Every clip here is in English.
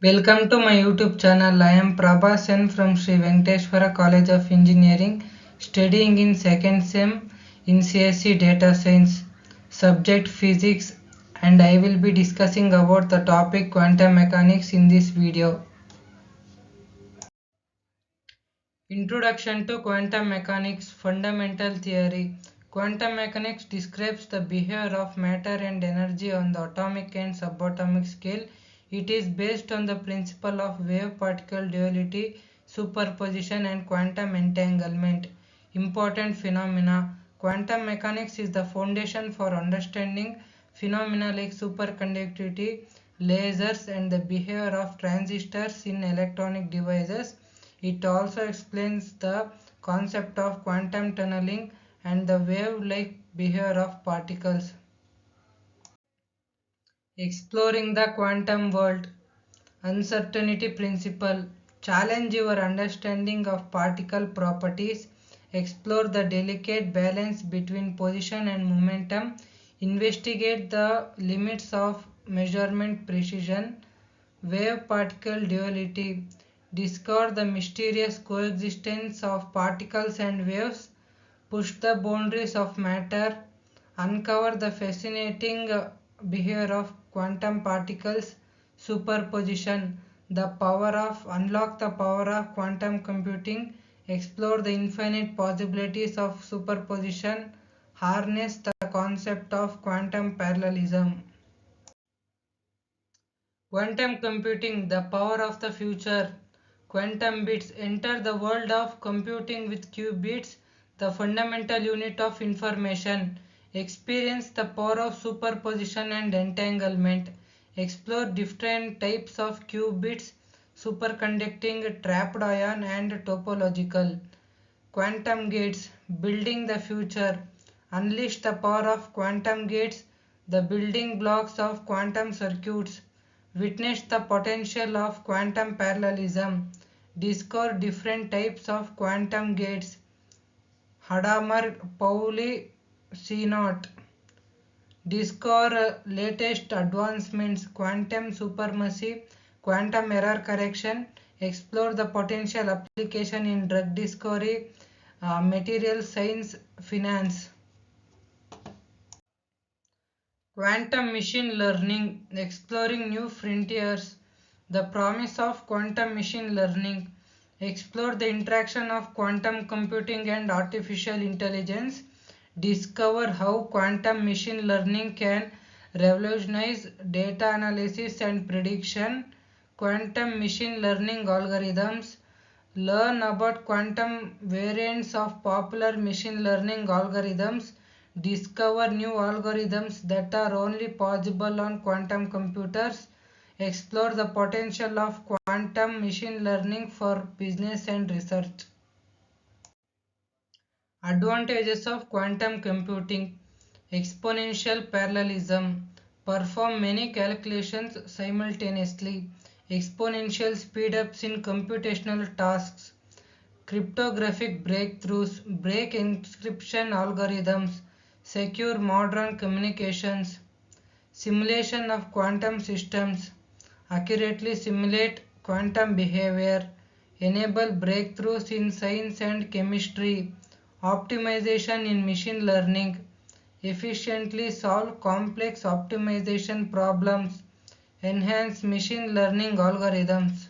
Welcome to my YouTube channel. I am Prabha Sen from Sri Venkateshwara College of Engineering, studying in second sem in CSE Data Science, subject Physics, and I will be discussing about the topic quantum mechanics in this video. Introduction to Quantum Mechanics Fundamental Theory. Quantum mechanics describes the behavior of matter and energy on the atomic and subatomic scale. It is based on the principle of wave-particle duality, superposition, and quantum entanglement. Important phenomena. Quantum mechanics is the foundation for understanding phenomena like superconductivity, lasers, and the behavior of transistors in electronic devices. It also explains the concept of quantum tunneling and the wave-like behavior of particles. Exploring the quantum world. Uncertainty principle. Challenge your understanding of particle properties. Explore the delicate balance between position and momentum. Investigate the limits of measurement precision. Wave-particle duality. Discover the mysterious coexistence of particles and waves. Push the boundaries of matter. Uncover the fascinating behavior of quantum particles. Superposition. Unlock the power of quantum computing. Explore the infinite possibilities of superposition. Harness the concept of quantum parallelism. Quantum computing, the power of the future. Quantum bits enter the world of computing with qubits, the fundamental unit of information. Experience the power of superposition and entanglement. Explore different types of qubits, superconducting, trapped ion, and topological. Quantum gates, building the future. Unleash the power of quantum gates, the building blocks of quantum circuits. Witness the potential of quantum parallelism. Discover different types of quantum gates. Hadamard, Pauli, C0. Discover latest advancements, quantum supremacy, quantum error correction. Explore the potential application in drug discovery, material science, finance. Quantum machine learning, exploring new frontiers. The promise of quantum machine learning. Explore the interaction of quantum computing and artificial intelligence. Discover how quantum machine learning can revolutionize data analysis and prediction. Quantum machine learning algorithms. Learn about quantum variants of popular machine learning algorithms. Discover new algorithms that are only possible on quantum computers. Explore the potential of quantum machine learning for business and research. Advantages of quantum computing. Exponential parallelism. Perform many calculations simultaneously. Exponential speedups in computational tasks. Cryptographic breakthroughs. Break encryption algorithms. Secure modern communications. Simulation of quantum systems. Accurately simulate quantum behavior. Enable breakthroughs in science and chemistry. Optimization in machine learning. Efficiently solve complex optimization problems. Enhance machine learning algorithms.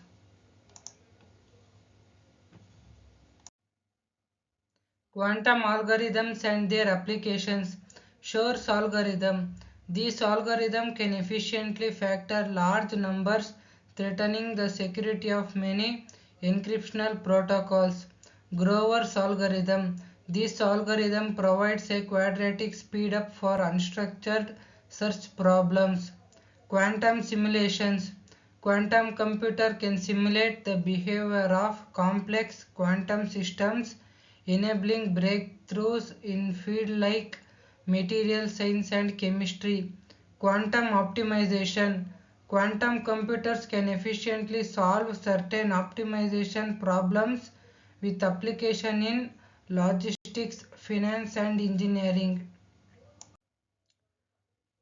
Quantum algorithms and their applications. Shor's algorithm. This algorithm can efficiently factor large numbers, threatening the security of many encryptional protocols. Grover's algorithm. This algorithm provides a quadratic speedup for unstructured search problems. Quantum simulations. Quantum computer can simulate the behavior of complex quantum systems, enabling breakthroughs in fields like material science and chemistry. Quantum optimization. Quantum computers can efficiently solve certain optimization problems with application in logistics, finance, and engineering.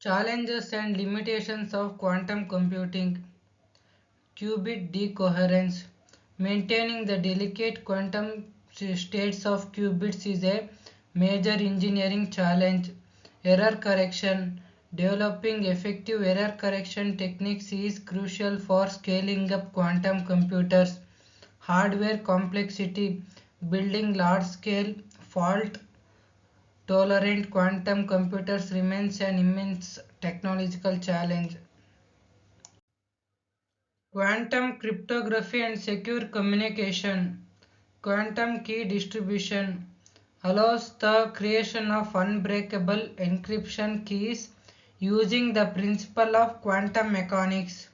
Challenges and limitations of quantum computing. Qubit decoherence. Maintaining the delicate quantum states of qubits is a major engineering challenge. Error correction. Developing effective error correction techniques is crucial for scaling up quantum computers. Hardware complexity. Building large scale fault tolerant quantum computers remains an immense technological challenge. Quantum cryptography and secure communication. Quantum key distribution allows the creation of unbreakable encryption keys using the principle of quantum mechanics.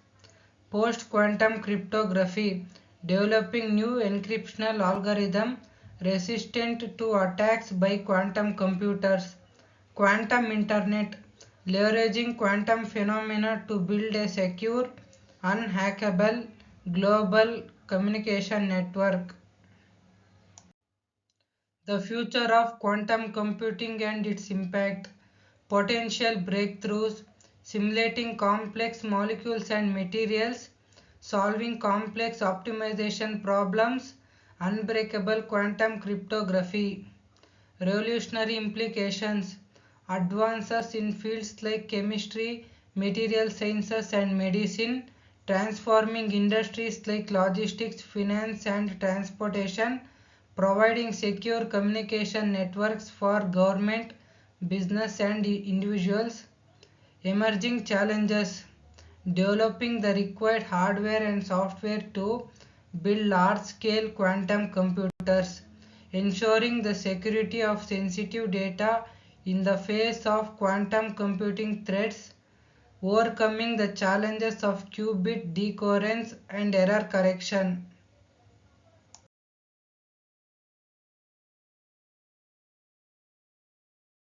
Post-quantum cryptography, developing new encryptional algorithm resistant to attacks by quantum computers. Quantum Internet, leveraging quantum phenomena to build a secure, unhackable global communication network. The future of quantum computing and its impact, potential breakthroughs, simulating complex molecules and materials, solving complex optimization problems, unbreakable quantum cryptography, revolutionary implications, advances in fields like chemistry, material sciences, and medicine, transforming industries like logistics, finance, and transportation, providing secure communication networks for government, business, and individuals. Emerging challenges, developing the required hardware and software to build large scale quantum computers, ensuring the security of sensitive data in the face of quantum computing threats, overcoming the challenges of qubit decoherence and error correction.